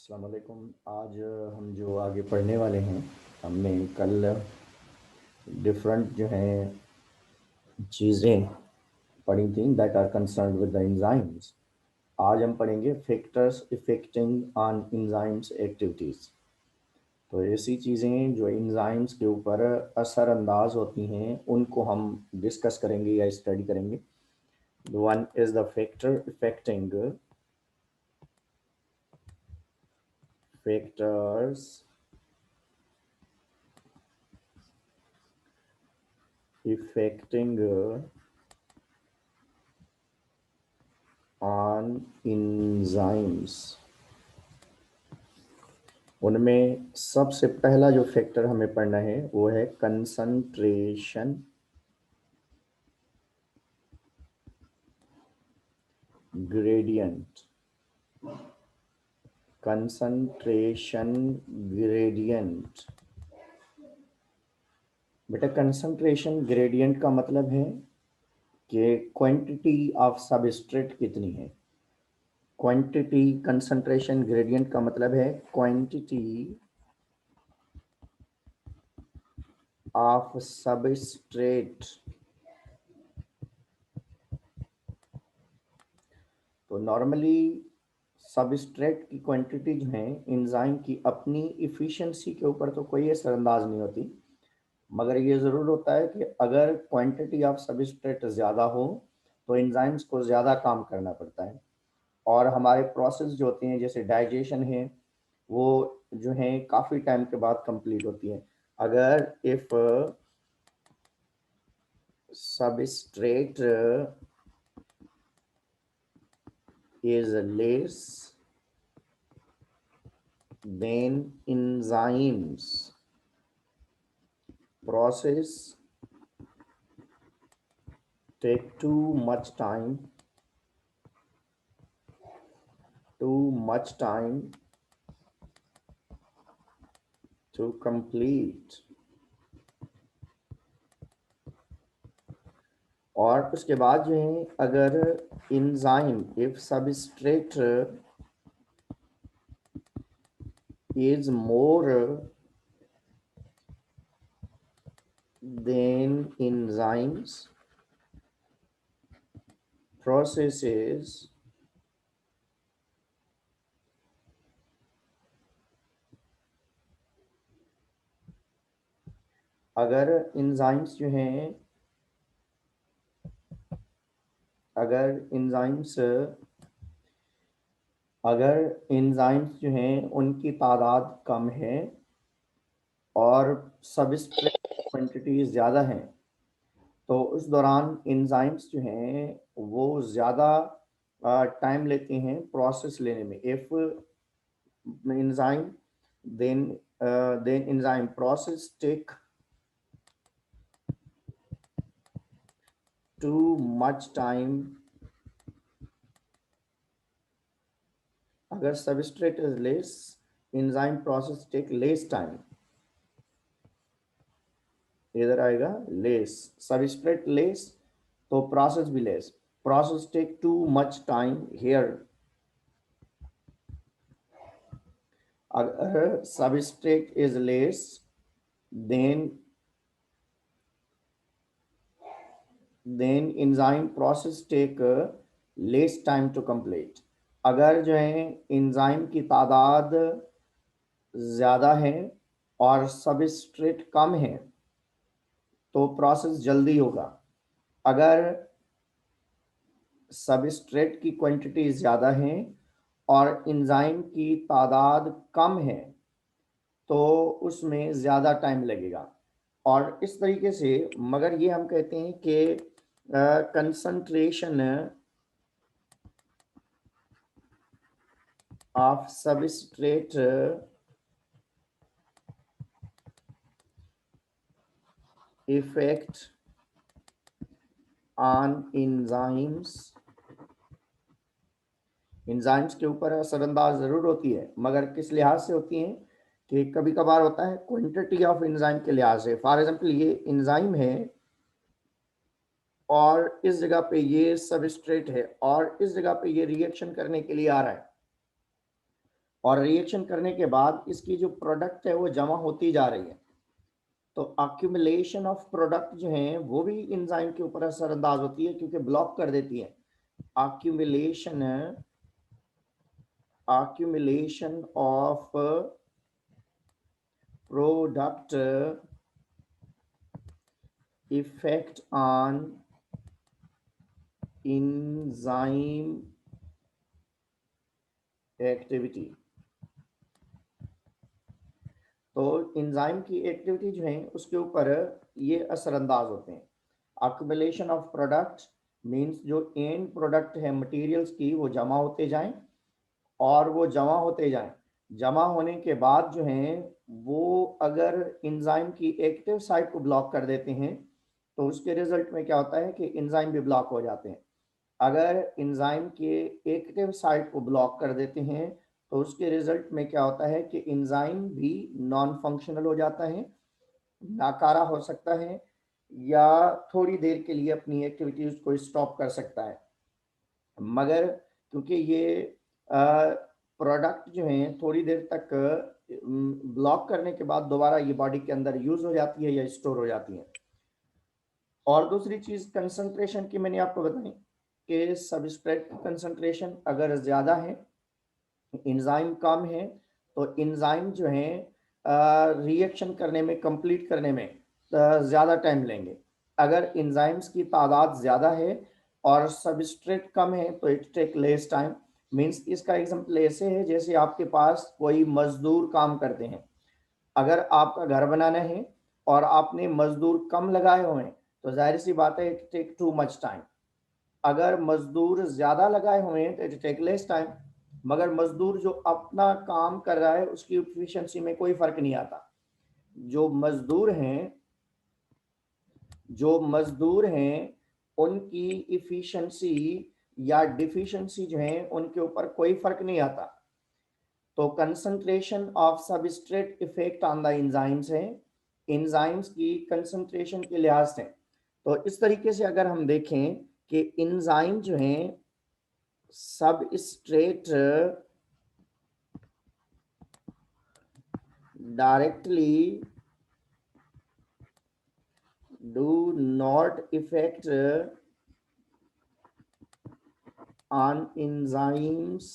अस्सलाम वालेकुम। आज हम जो आगे पढ़ने वाले हैं, हमने कल डिफरेंट जो हैं चीज़ें पढ़ी थी that are concerned with the enzymes. आज हम पढ़ेंगे factors affecting on enzymes activities. तो ऐसी चीज़ें जो एंजाइम्स के ऊपर असरअंदाज होती हैं उनको हम डिस्कस करेंगे या स्टडी करेंगे। One is the factor affecting factors affecting on enzymes. उनमें सबसे पहला जो फैक्टर हमें पढ़ना है वो है कंसंट्रेशन ग्रेडियंट। Concentration gradient. बेटा, कंसंट्रेशन ग्रेडियंट का मतलब है कि क्वांटिटी ऑफ सबस्ट्रेट कितनी है। क्वांटिटी कंसंट्रेशन ग्रेडियंट का मतलब है क्वांटिटी ऑफ सबस्ट्रेट। तो नॉर्मली सबस्ट्रेट की क्वांटिटी जो है एंजाइम की अपनी इफ़िशियंसी के ऊपर तो कोई असरअंदाज नहीं होती, मगर ये ज़रूर होता है कि अगर क्वांटिटी ऑफ सबस्ट्रेट ज़्यादा हो तो एंजाइम्स को ज़्यादा काम करना पड़ता है और हमारे प्रोसेस जो होते हैं जैसे डाइजेशन है वो जो है काफ़ी टाइम के बाद कंप्लीट होती है। अगर if substrate is less then enzymes process take too much time to complete। और उसके बाद जो है अगर enzyme if substrate is more than enzymes processes अगर enzymes जो हैं अगर enzymes अगर एंजाइम्स जो हैं उनकी तादाद कम है और सबस्ट्रेट क्वांटिटी ज़्यादा है तो उस दौरान एंजाइम्स जो हैं वो ज़्यादा टाइम लेते हैं प्रोसेस लेने में। If enzyme then then enzyme process take too much time. अगर substrate is less enzyme process take less time. इधर आएगा लेस, सबस्ट्रेट लेस तो प्रोसेस भी less. Process take too much time here. अगर substrate is less then enzyme process take less time to complete. अगर जो है enzyme की तादाद ज़्यादा है और सबस्ट्रेट कम है तो प्रोसेस जल्दी होगा। अगर सबस्ट्रेट की क्वांटिटी ज़्यादा है और एंजाइम की तादाद कम है तो उसमें ज़्यादा टाइम लगेगा। और इस तरीके से मगर ये हम कहते हैं कि concentration of substrate effect on enzymes. Enzymes के ऊपर असरअंदाज ज़रूर होती है मगर किस लिहाज से होती हैं कि कभी कभार होता है क्वांटिटी ऑफ एंजाइम के लिहाज से। फॉर एग्जांपल ये एंजाइम है और इस जगह पे ये सबस्ट्रेट है और इस जगह पे ये रिएक्शन करने के लिए आ रहा है और रिएक्शन करने के बाद इसकी जो प्रोडक्ट है वो जमा होती जा रही है। तो अक्यूमुलेशन ऑफ प्रोडक्ट जो है वो भी एंजाइम के ऊपर असरअंदाज होती है, क्योंकि ब्लॉक कर देती है। accumulation accumulation of product effect on enzyme activity. तो एंजाइम की एक्टिविटी जो है उसके ऊपर ये असरअंदाज होते हैं। accumulation ऑफ प्रोडक्ट मीन्स जो एंड प्रोडक्ट है मटेरियल्स की वो जमा होते जाएं, और वो जमा होते जाएं, जमा होने के बाद जो है वो अगर एंजाइम की एक्टिव साइट को ब्लॉक कर देते हैं तो उसके रिजल्ट में क्या होता है कि एंजाइम भी ब्लॉक हो जाते हैं। अगर एंजाइम के एक्टिव साइट को ब्लॉक कर देते हैं तो उसके रिजल्ट में क्या होता है कि एंजाइम भी नॉन फंक्शनल हो जाता है, नाकारा हो सकता है, या थोड़ी देर के लिए अपनी एक्टिविटीज को स्टॉप कर सकता है। मगर क्योंकि ये प्रोडक्ट जो हैं थोड़ी देर तक ब्लॉक करने के बाद दोबारा ये बॉडी के अंदर यूज हो जाती है या स्टोर हो जाती है। और दूसरी चीज कंसंट्रेशन की मैंने आपको बताई कि सबस्ट्रेट कंसंट्रेशन अगर ज़्यादा है, एंजाइम कम है, तो एंजाइम जो है रिएक्शन करने में, कंप्लीट करने में ज़्यादा टाइम लेंगे। अगर एंजाइम्स की तादाद ज़्यादा है और सबस्ट्रेट कम है तो it take less time. Means इसका एग्जांपल ऐसे है जैसे आपके पास कोई मजदूर काम करते हैं। अगर आपका घर बनाना है और आपने मजदूर कम लगाए हुए हैं तो जाहिर सी बात है it take too much time. अगर मजदूर ज़्यादा लगाए हुए हैं तो इट टेक लेस टाइम। मगर मजदूर जो अपना काम कर रहा है उसकी एफिशिएंसी में कोई फर्क नहीं आता। जो मजदूर हैं जो मजदूर हैं उनकी एफिशिएंसी या डिफिशिएंसी जो है उनके ऊपर कोई फर्क नहीं आता। तो concentration of substrate effect on the enzymes है, एंजाइम्स की कंसंट्रेशन के लिहाज से। तो इस तरीके से अगर हम देखें कि एंजाइम जो हैं substrate directly do not affect on enzymes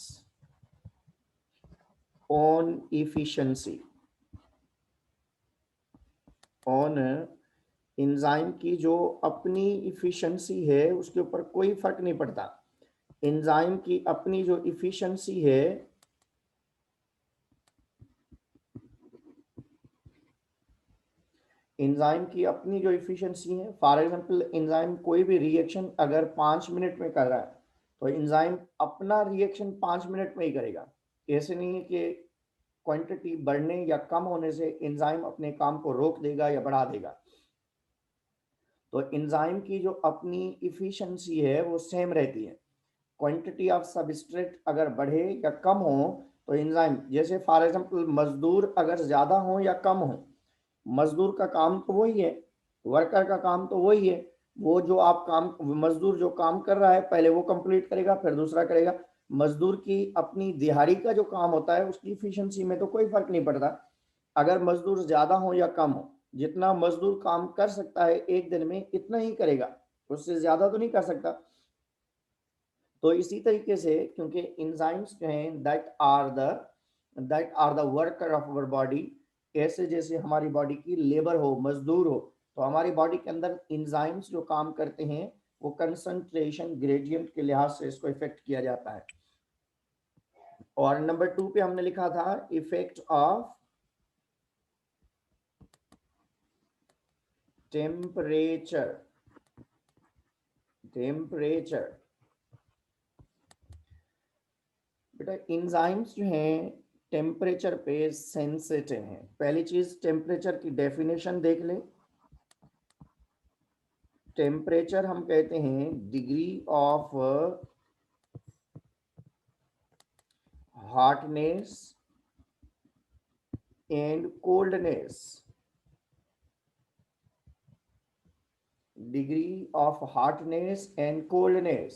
on efficiency, on enzyme की जो अपनी इफिशिएंसी है उसके ऊपर कोई फर्क नहीं पड़ता। एंजाइम की अपनी जो इफिशिएंसी है एंजाइम की अपनी जो इफिशिएंसी है, फॉर एग्जांपल एंजाइम कोई भी रिएक्शन अगर 5 मिनट में कर रहा है तो एंजाइम अपना रिएक्शन 5 मिनट में ही करेगा। ऐसे नहीं है कि क्वांटिटी बढ़ने या कम होने से एंजाइम अपने काम को रोक देगा या बढ़ा देगा। तो एंजाइम की जो अपनी इफिशिएंसी है वो सेम रहती है। क्वांटिटी ऑफ सबस्ट्रेट अगर बढ़े या कम हो तो एंजाइम, जैसे फॉर एग्जांपल मजदूर अगर ज़्यादा हो या कम हो, मजदूर का काम तो वही है, वर्कर का काम तो वही है। वो जो आप काम, मजदूर जो काम कर रहा है पहले वो कंप्लीट करेगा फिर दूसरा करेगा। मजदूर की अपनी दिहाड़ी का जो काम होता है उसकी इफिशिएंसी में तो कोई फर्क नहीं पड़ता। अगर मजदूर ज्यादा हो या कम हो, जितना मजदूर काम कर सकता है एक दिन में इतना ही करेगा, उससे ज्यादा तो नहीं कर सकता। तो इसी तरीके से क्योंकि एंजाइम्स जो हैं that are the worker of our body, ऐसे जैसे हमारी बॉडी की लेबर हो, मजदूर हो, तो हमारी बॉडी के अंदर एंजाइम्स जो काम करते हैं वो कंसंट्रेशन ग्रेडियंट के लिहाज से इसको इफेक्ट किया जाता है। और नंबर 2 पे हमने लिखा था इफेक्ट ऑफ टेम्परेचर। बेटा एंजाइम्स जो हैं टेम्परेचर पे सेंसिटिव हैं। पहली चीज टेम्परेचर की डेफिनेशन देख लें। टेम्परेचर हम कहते हैं degree of hotness and coldness, degree of hotness and coldness.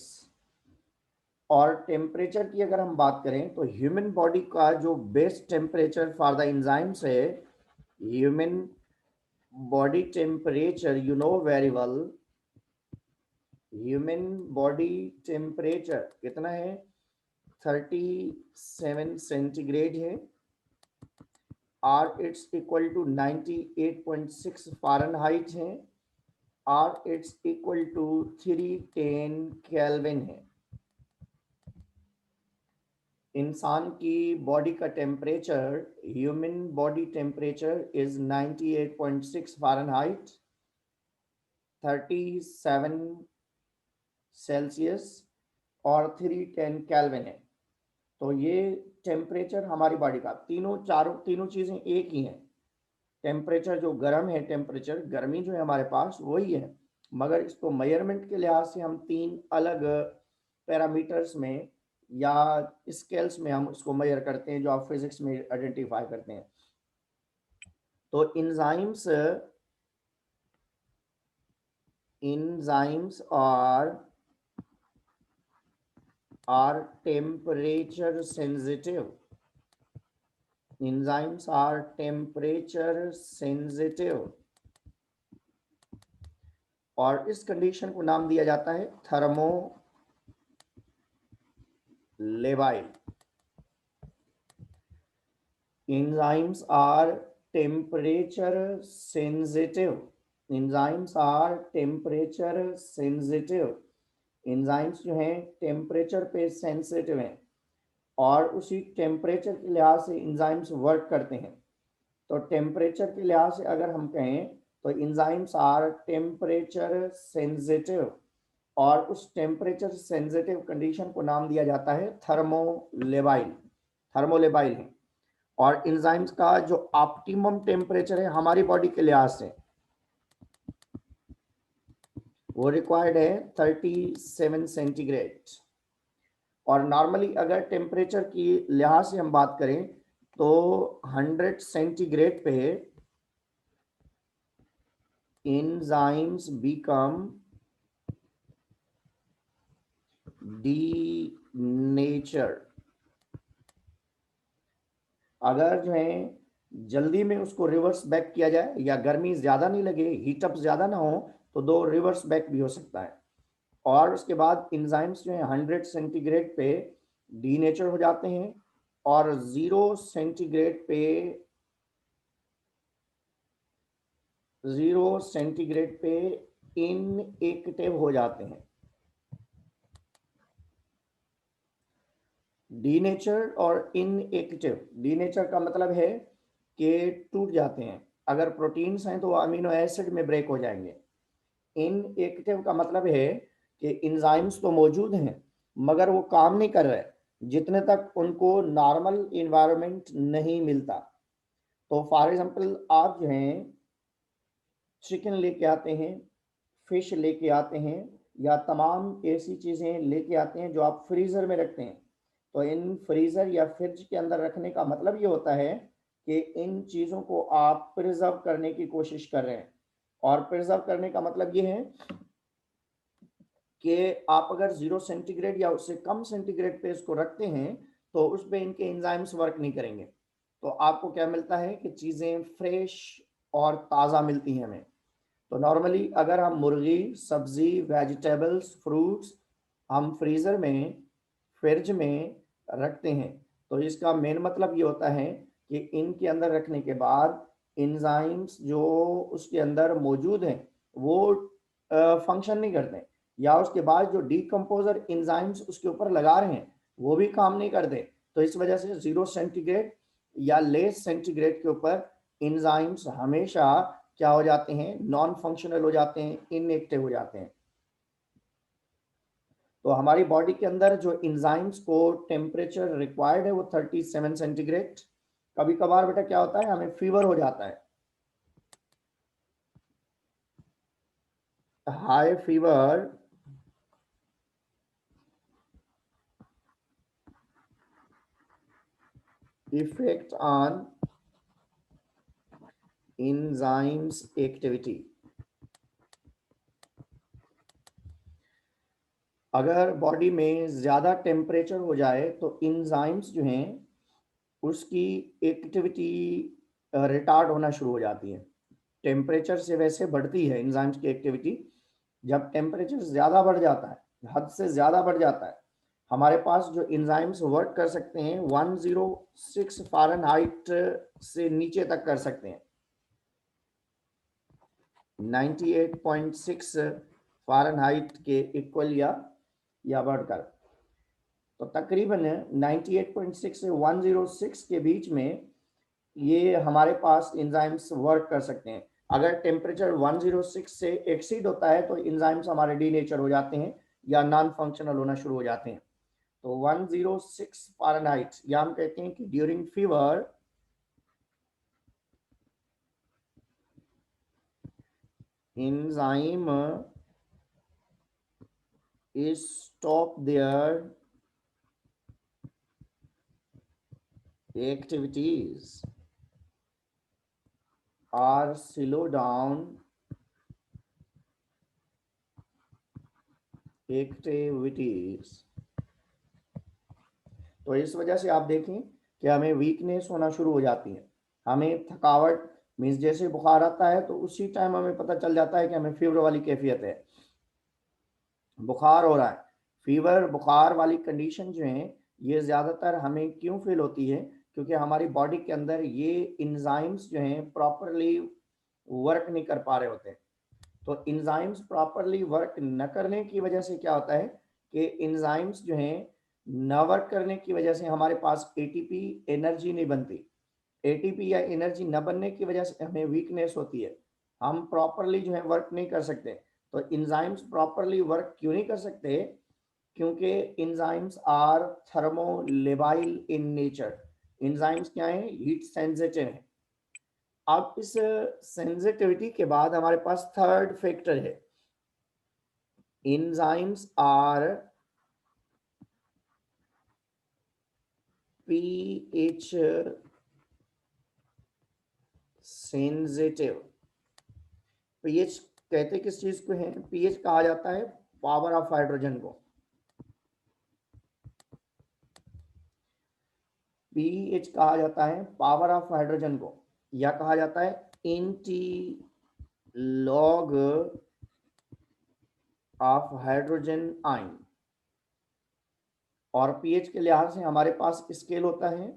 और टेम्परेचर की अगर हम बात करें तो ह्यूमन बॉडी का जो best temperature for the enzymes है, human body temperature, you know very well, human body temperature कितना है? 37 सेंटीग्रेड है, और इट्स इक्वल टू 98.6 फ़ारेनहाइट है, और इट्स इक्वल टू 310 केल्विन है। इंसान की बॉडी का temperature, human body temperature is 98.6 Fahrenheit, 37 Celsius और 310 केल्विन है। तो ये टेम्परेचर हमारी बॉडी का, तीनों चीज़ें एक ही हैं। टेम्परेचर जो गर्म है, टेम्परेचर गर्मी जो है हमारे पास वही है, मगर इसको मेजरमेंट के लिहाज से हम 3 अलग पैरामीटर्स में या स्केल्स में हम उसको मेजर करते हैं, जो आप फिजिक्स में आइडेंटिफाई करते हैं। तो enzymes are temperature sensitive. Enzymes are temperature sensitive, और इस कंडीशन को नाम दिया जाता है thermolabile. Enzymes are temperature sensitive. Enzymes are temperature sensitive. Enzymes जो हैं टेम्परेचर पे सेंसिटिव हैं, और उसी टेम्परेचर के लिहाज से enzymes वर्क करते हैं। तो टेम्परेचर के लिहाज से अगर हम कहें तो enzymes are temperature sensitive, और उस टेम्परेचर सेंसिटिव कंडीशन को नाम दिया जाता है थर्मोलेबाइल। थर्मोलेबाइल है। और एंजाइम्स का जो ऑप्टिमम टेम्परेचर है हमारी बॉडी के लिहाज से, वो रिक्वायर्ड है 37 सेंटीग्रेड। और नॉर्मली अगर टेम्परेचर की लिहाज से हम बात करें तो 100 सेंटीग्रेड पे एंजाइम्स बिकम डीनेचर। अगर जो है जल्दी में उसको रिवर्स बैक किया जाए, या गर्मी ज़्यादा नहीं लगे, हीटअप ज़्यादा ना हो, तो दो रिवर्स बैक भी हो सकता है। और उसके बाद एंजाइम्स जो है 100 सेंटीग्रेड पे डीनेचर हो जाते हैं, और 0 सेंटीग्रेड पे 0 सेंटीग्रेड पे इनएक्टिव हो जाते हैं। डीनेचर और इनएक्टिव, डीनेचर का मतलब है कि टूट जाते हैं। अगर प्रोटीन्स हैं तो वो अमीनो एसिड में ब्रेक हो जाएंगे। इनएक्टिव का मतलब है कि एंजाइम्स तो मौजूद हैं मगर वो काम नहीं कर रहे जितने तक उनको नॉर्मल इन्वायरमेंट नहीं मिलता। तो फॉर एग्जांपल आप जो हैं चिकन लेके आते हैं, फिश लेके आते हैं, या तमाम ऐसी चीज़ें लेके आते हैं जो आप फ्रीज़र में रखते हैं। तो इन फ्रीज़र या फ्रिज के अंदर रखने का मतलब ये होता है कि इन चीज़ों को आप प्रिजर्व करने की कोशिश कर रहे हैं। और प्रिजर्व करने का मतलब ये है कि आप अगर 0 सेंटीग्रेड या उससे कम सेंटीग्रेड पे इसको रखते हैं तो उस पर इनके एंजाइम्स वर्क नहीं करेंगे। तो आपको क्या मिलता है कि चीज़ें फ्रेश और ताज़ा मिलती हैं हमें। तो नॉर्मली अगर हम मुर्गी, सब्जी, वेजिटेबल्स, फ्रूट्स हम फ्रीज़र में, फ्रिज में रखते हैं, तो इसका मेन मतलब ये होता है कि इनके अंदर रखने के बाद एंजाइम्स जो उसके अंदर मौजूद हैं वो फंक्शन नहीं करते, या उसके बाद जो डीकम्पोजर एंजाइम्स उसके ऊपर लगा रहे हैं वो भी काम नहीं करते। तो इस वजह से 0 सेंटीग्रेड या लेस सेंटीग्रेड के ऊपर एंजाइम्स हमेशा क्या हो जाते हैं? नॉन फंक्शनल हो जाते हैं, इनएक्टिव हो जाते हैं। तो हमारी बॉडी के अंदर जो एंजाइम्स को टेम्परेचर रिक्वायर्ड है वो 37 सेंटीग्रेड। कभी कभार बेटा क्या होता है, हमें फीवर हो जाता है, high fever effect on enzymes activity। अगर बॉडी में ज़्यादा टेम्परेचर हो जाए तो इंजाइम्स जो हैं उसकी एक्टिविटी रिटार्ड होना शुरू हो जाती है। टेम्परेचर से वैसे बढ़ती है इंजाइम्स की एक्टिविटी। जब टेम्परेचर ज़्यादा बढ़ जाता है, हद से ज़्यादा बढ़ जाता है, हमारे पास जो इंजाइम्स वर्क कर सकते हैं 106 फ़ारेनहाइट से नीचे तक कर सकते हैं, 98.6 फ़ारेनहाइट के इक्वल या बढ़कर। तो तकरीबन 98.6 से 106 के बीच में ये हमारे पास इंजाइम्स वर्क कर सकते हैं। अगर टेम्परेचर 106 से एक्सीड होता है तो इंजाइम्स हमारे डीनेचर हो जाते हैं या नॉन फंक्शनल होना शुरू हो जाते हैं। तो 106 फ़ारेनहाइट, या हम कहते हैं कि during fever enzyme is stop their activities or slow down activities। तो इस वजह से आप देखें कि हमें वीकनेस होना शुरू हो जाती है, हमें थकावट, मीन्स जैसे बुखार आता है तो उसी टाइम हमें पता चल जाता है कि हमें फीवर वाली कैफियत है, बुखार हो रहा है। फीवर बुखार वाली कंडीशन जो है ये ज़्यादातर हमें क्यों फील होती है, क्योंकि हमारी बॉडी के अंदर ये इंजाइम्स जो हैं प्रॉपरली वर्क नहीं कर पा रहे होते हैं। तो इंजाइम्स प्रॉपरली वर्क न करने की वजह से क्या होता है कि इंजाइम्स जो हैं न वर्क करने की वजह से हमारे पास एटीपी एनर्जी नहीं बनती। एटीपी या एनर्जी न बनने की वजह से हमें वीकनेस होती है, हम प्रॉपरली जो है वर्क नहीं कर सकते। तो इंजाइम्स प्रॉपरली वर्क क्यों नहीं कर सकते, क्योंकि enzymes are thermolabile in nature. Enzymes क्या है, हीट सेंसिटिव है। अब इस सेंसिटिविटी के बाद हमारे पास थर्ड फैक्टर है, enzymes are pH sensitive। pH कहते किस चीज को है, pH कहा जाता है पावर ऑफ हाइड्रोजन को। pH कहा जाता है पावर ऑफ हाइड्रोजन को, या कहा जाता है anti log of hydrogen ion. और पीएच के लिहाज से हमारे पास स्केल होता है,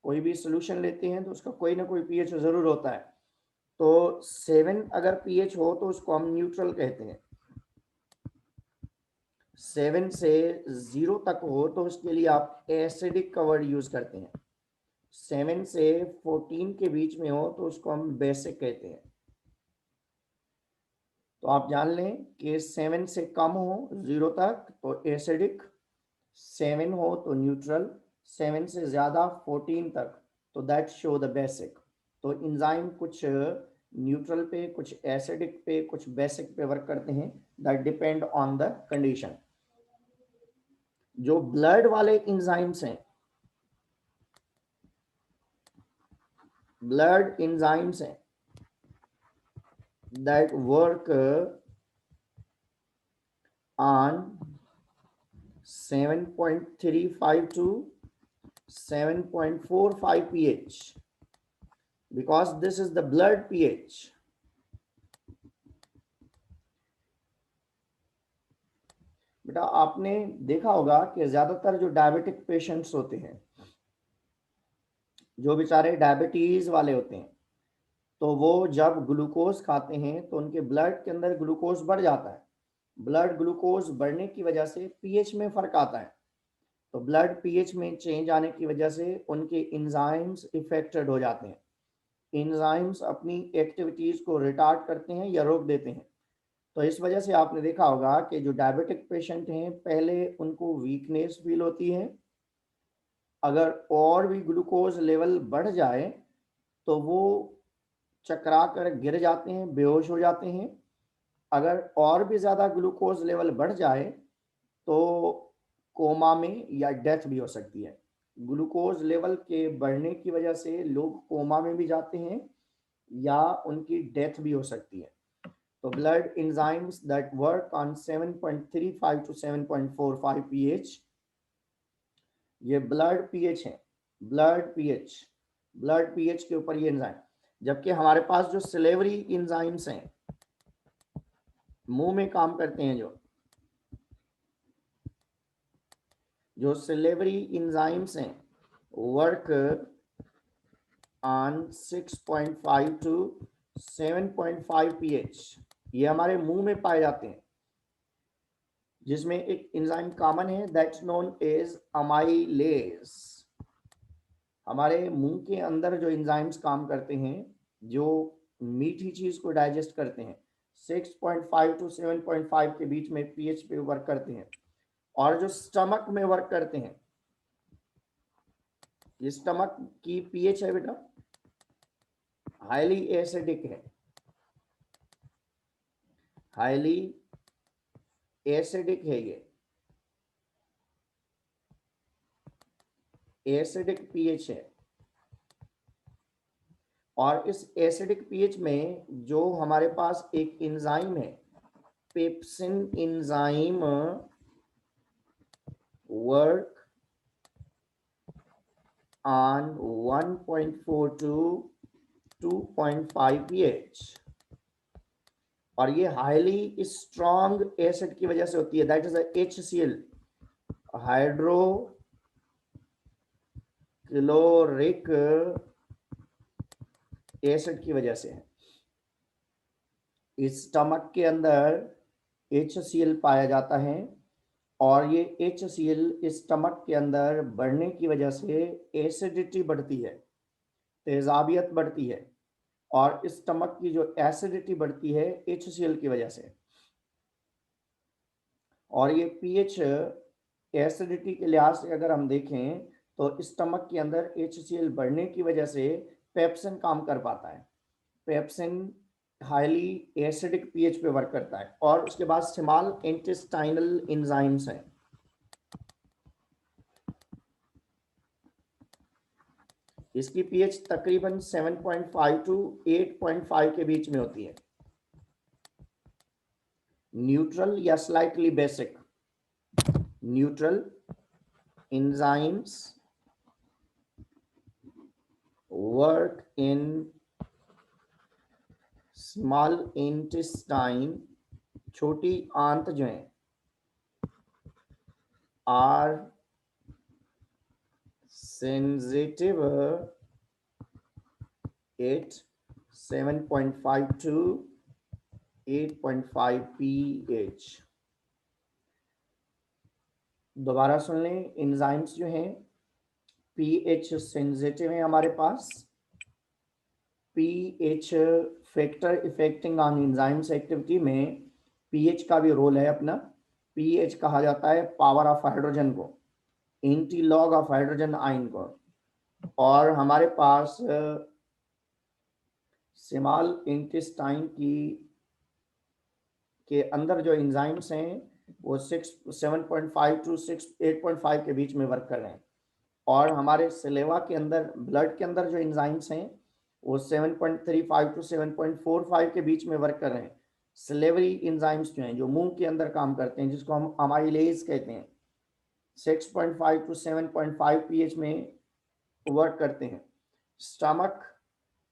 कोई भी सोल्यूशन लेते हैं तो उसका कोई ना कोई पीएच जरूर होता है। तो 7 अगर पीएच हो तो उसको हम न्यूट्रल कहते हैं, 7 से 0 तक हो तो उसके लिए आप एसिडिक का वर्ड यूज करते हैं, 7 से 14 के बीच में हो तो उसको हम बेसिक कहते हैं। तो आप जान लें कि 7 से कम हो 0 तक तो एसिडिक, 7 हो तो न्यूट्रल, 7 से ज़्यादा 14 तक तो दैट शो द बेसिक। तो इंजाइम कुछ न्यूट्रल पे, कुछ एसिडिक पे, कुछ बेसिक पे वर्क करते हैं, that depend on the condition. जो ब्लड वाले इंजाइम्स हैं, ब्लड इंजाइम्स हैं that work on 7.35 to 7.45 pH, because this is the blood pH। बेटा आपने देखा होगा कि ज्यादातर जो डायबिटिक पेशेंट्स होते हैं, जो बेचारे डायबिटीज वाले होते हैं, तो वो जब ग्लूकोज खाते हैं तो उनके ब्लड के अंदर ग्लूकोज बढ़ जाता है। ब्लड ग्लूकोज बढ़ने की वजह से पीएच में फर्क आता है। तो ब्लड पीएच में चेंज आने की वजह से उनके इंजाइम्स इफेक्टेड हो जाते हैं। इंजाइम्स अपनी एक्टिविटीज को रिटार्ड करते हैं या रोक देते हैं। तो इस वजह से आपने देखा होगा कि जो डायबिटिक पेशेंट हैं पहले उनको वीकनेस फील होती है, अगर और भी ग्लूकोज लेवल बढ़ जाए तो वो चकरा कर गिर जाते हैं, बेहोश हो जाते हैं। अगर और भी ज़्यादा ग्लूकोज लेवल बढ़ जाए तो कोमा में या डेथ भी हो सकती है। ग्लूकोज लेवल के बढ़ने की वजह से लोग कोमा में भी जाते हैं या उनकी डेथ भी हो सकती है। तो blood enzymes that work on 7.35 to 7.45 pH, ये ब्लड पीएच है, ब्लड पीएच, ब्लड पीएच के ऊपर ये एंजाइम। जबकि हमारे पास जो सिलेवरी एंजाइम्स हैं, मुंह में काम करते हैं, जो सिलेवरी एंजाइम्स हैं, वर्क ऑन 6.5 टू 7.5 पीएच, ये हमारे मुंह में पाए जाते हैं, जिसमें एक एंजाइम कॉमन है दैट्स नोन एज अमाइलेज। हमारे मुंह के अंदर जो एंजाइम्स काम करते हैं, जो मीठी चीज को डाइजेस्ट करते हैं, 6.5 टू 7.5 के बीच में पीएच पे वर्क करते हैं। और जो स्टमक में वर्क करते हैं, ये स्टमक की पीएच है बेटा, हाईली एसिडिक है, हाईली एसिडिक है, ये एसिडिक पीएच है। और इस एसिडिक पीएच में जो हमारे पास एक एंजाइम है, pepsin enzyme, work on 1.4 to 2.5 pH, और ये हाईली स्ट्रॉन्ग एसिड की वजह से होती है, that is HCl, hydrochloric acid की वजह से है। इस स्टमक के अंदर HCl पाया जाता है, और ये HCl इस स्टमक के अंदर बढ़ने की वजह से एसिडिटी बढ़ती है, तेजाबियत बढ़ती है, और इस स्टमक की जो एसिडिटी बढ़ती है HCl की वजह से। और ये पीएच एसिडिटी के लिहाज से अगर हम देखें तो स्टमक के अंदर HCl बढ़ने की वजह से पेप्सिन काम कर पाता है। पेप्सिन हाईली एसिडिक पीएच पे वर्क करता है। और उसके बाद स्मॉल इंटेस्टाइनल एंजाइम्स हैं, इसकी पीएच तकरीबन 7.5 टू 8.5 के बीच में होती है, न्यूट्रल या slightly basic. Neutral enzymes work in small intestine, छोटी आंत जो है, are sensitive at 7.5 to 8.5 pH। दोबारा सुन लें, एंजाइम्स जो हैं पीएच सेंसिटिव है हमारे पास। PH factor affecting on enzymes activity में पीएच का भी रोल है अपना। पीएच कहा जाता है पावर ऑफ हाइड्रोजन को, एंटीलॉग ऑफ हाइड्रोजन आयन को। और हमारे पास स्मॉल इंटेस्टाइन की के अंदर जो एंजाइम्स हैं वो 7.5 टू 8.5 के बीच में वर्क कर रहे हैं। और हमारे सलेवा के अंदर, ब्लड के अंदर जो एंजाइम्स हैं वो 7.35 टू 7.45 के बीच में वर्क कर रहे हैं। सिलेवरी एंजाइम्स जो हैं, जो मुंह के अंदर काम करते हैं, जिसको हम अमाइलेज कहते हैं, 6.5 टू 7.5 पीएच में वर्क करते हैं। स्टमक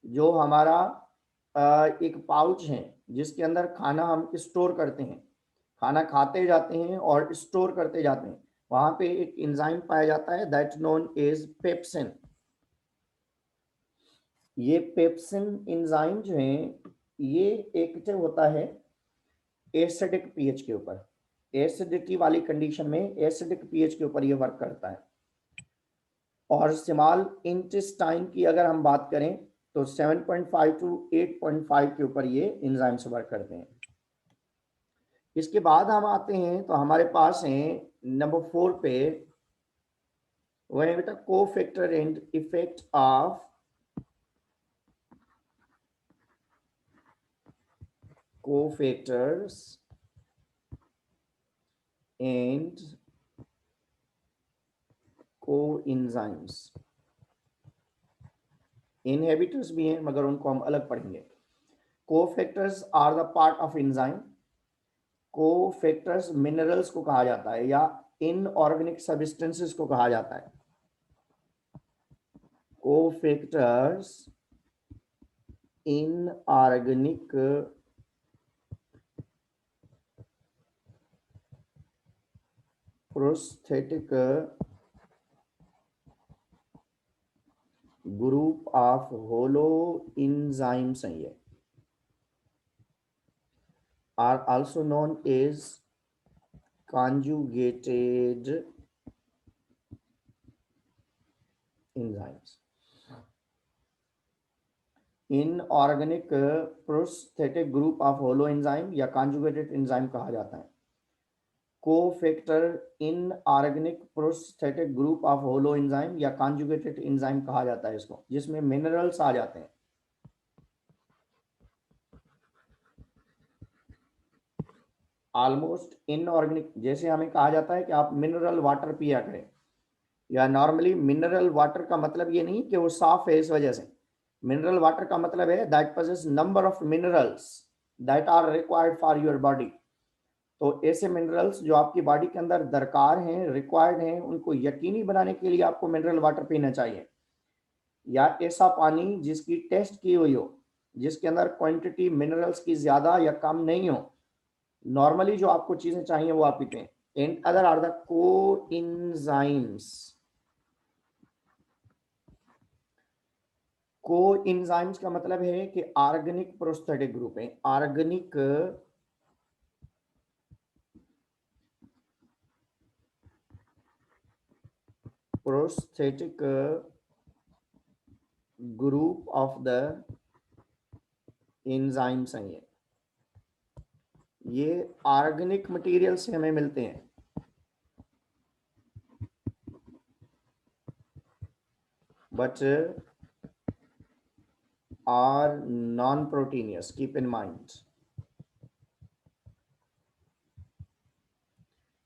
जो हमारा एक पाउच है जिसके अंदर खाना हम स्टोर करते हैं, खाना खाते जाते हैं और स्टोर करते जाते हैं, वहां पे एक एंजाइम पाया जाता है दैट नोन एज पेप्सिन। ये पेप्सिन एंजाइम जो है ये एक्टिव होता है एसिडिक पीएच के ऊपर। एसिडिटी वाली कंडीशन में एसिडिक पीएच के ऊपर ये वर्क करता है। और स्मॉल इंटेस्टाइन की अगर हम बात करें तो 7.5 टू 8.5 के ऊपर ये एंजाइम्स वर्क करते हैं। इसके बाद हम आते हैं तो हमारे पास है नंबर 4 पे, वह है बेटा cofactor and effect of cofactors and coenzymes. Inhibitors भी हैं मगर उनको हम अलग पढ़ेंगे। Cofactors are the part of enzyme. Cofactors minerals को कहा जाता है या इनऑर्गेनिक सब्सटेंसेस को कहा जाता है। Cofactors inorganic prosthetic group of holo enzymes हैं ये, are also known as conjugated enzymes। Inorganic prosthetic group of holo enzyme या कॉन्जुगेटेड एंजाइम कहा जाता है। Cofactor inorganic prosthetic group of holo enzyme या कॉन्जुगेटेड एंजाइम कहा जाता है इसको, जिसमें मिनरल्स आ जाते हैं। ऑलमोस्ट इनऑर्गेनिक, जैसे हमें कहा जाता है कि आप मिनरल वाटर पिया करें, या नॉर्मली मिनरल वाटर का मतलब ये नहीं कि वो साफ है इस वजह से। मिनरल वाटर का मतलब है that possess number of minerals that are required for your body. तो ऐसे मिनरल्स जो आपकी बॉडी के अंदर दरकार हैं, रिक्वायर्ड हैं, उनको यकीनी बनाने के लिए आपको मिनरल वाटर पीना चाहिए। या ऐसा पानी जिसकी टेस्ट की हुई हो, जिसके अंदर क्वांटिटी मिनरल्स की ज्यादा या कम नहीं हो। नॉर्मली जो आपको चीजें चाहिए वो आप पीते हैं। And other are the coenzymes. Coenzymes का मतलब है कि ऑर्गेनिक प्रोस्थेटिक ग्रुप है। Organic prosthetic group of the enzymes हैं ये ऑर्गेनिक मटेरियल से हमें मिलते हैं, but are non proteinaceous. Keep in mind,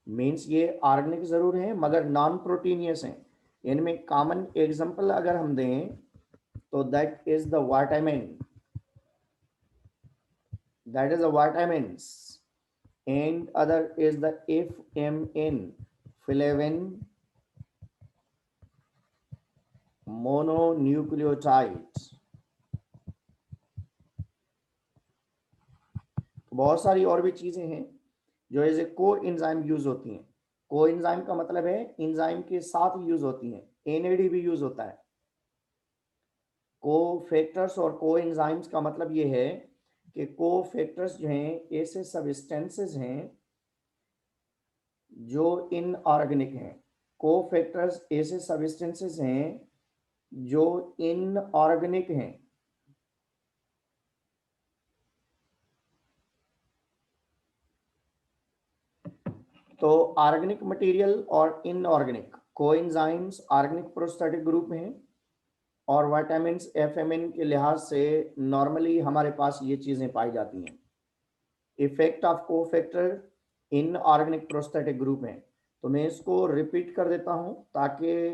means ये ऑर्गेनिक जरूर है मगर नॉन प्रोटीनियस हैं। इनमें कॉमन एग्जांपल अगर हम दें तो that is the vitamin, that is the vitamins, and other is the FMN, flavin mononucleotides। बहुत सारी और भी चीजें हैं जो एज ए को एंजाइम यूज होती हैं। को एंजाइम का मतलब है एंजाइम के साथ यूज होती हैं, एनएडी भी यूज होता है। को फैक्टर्स और को एंजाइम्स का मतलब ये है कि को फैक्टर्स जो हैं ऐसे सब्सटेंसेस हैं जो इनऑर्गेनिक हैं। को फैक्टर्स ऐसे सब्सटेंसेस हैं जो इनऑर्गेनिक हैं। तो ऑर्गेनिक मटेरियल और inorganic, coenzymes organic prosthetic group हैं और विटामिन्स एफएमएन के लिहाज से नॉर्मली हमारे पास ये चीजें पाई जाती हैं। Effect of cofactor inorganic prosthetic group हैं। तो मैं इसको रिपीट कर देता हूं ताकि